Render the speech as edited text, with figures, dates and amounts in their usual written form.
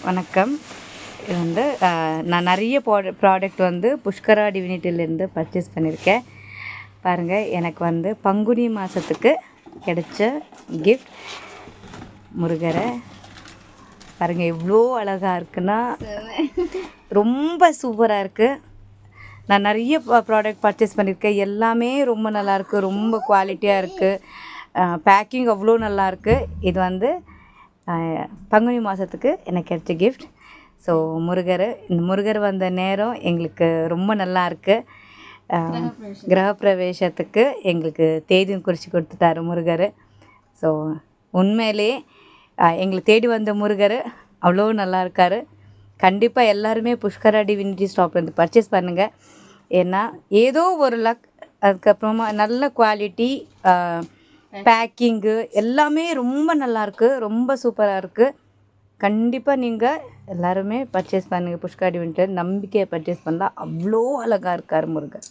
வணக்கம். இது வந்து நான் நிறைய ப்ராடக்ட் வந்து புஷ்கரா டிவினிட்டிலேருந்து பர்ச்சேஸ் பண்ணியிருக்கேன். பாருங்கள், எனக்கு வந்து பங்குனி மாதத்துக்கு கிடைச்ச கிஃப்ட் முருகரை. பாருங்கள் எவ்வளோ அழகாக இருக்குன்னா, ரொம்ப சூப்பராக இருக்குது. நான் நிறைய ப்ராடக்ட் பர்ச்சேஸ் பண்ணியிருக்கேன். எல்லாமே ரொம்ப நல்லாயிருக்கு, ரொம்ப குவாலிட்டியாக இருக்குது. பேக்கிங் அவ்வளோ நல்லாயிருக்கு. இது வந்து பங்குனி மாதத்துக்கு எனக்கு கிடைச்ச கிஃப்ட். ஸோ இந்த முருகர் வந்த நேரம் எங்களுக்கு ரொம்ப நல்லா இருக்குது. கிரகப்பிரவேசத்துக்கு எங்களுக்கு தேதியும் குறித்து கொடுத்துட்டாரு முருகர். ஸோ உண்மையிலே எங்களுக்கு தேடி வந்த முருகர் அவ்வளோ நல்லா இருக்கார். கண்டிப்பாக எல்லாருமே புஷ்கரா டிவினிட்டி ஸ்டாப்லேருந்து பர்ச்சேஸ் பண்ணுங்கள். ஏன்னா ஏதோ ஒரு லக், அதுக்கப்புறமா நல்ல குவாலிட்டி, பேக்கிங்கு எல்லாமே ரொம்ப நல்லாயிருக்கு, ரொம்ப சூப்பராக இருக்குது. கண்டிப்பாக நீங்கள் எல்லாருமே பர்ச்சேஸ் பண்ணுங்கள். புஷ்கரா டிவினிட்டியில் நம்பிக்கையை பர்ச்சேஸ் பண்ணலாம். அவ்வளோ அழகாக இருக்கார் முருகர்.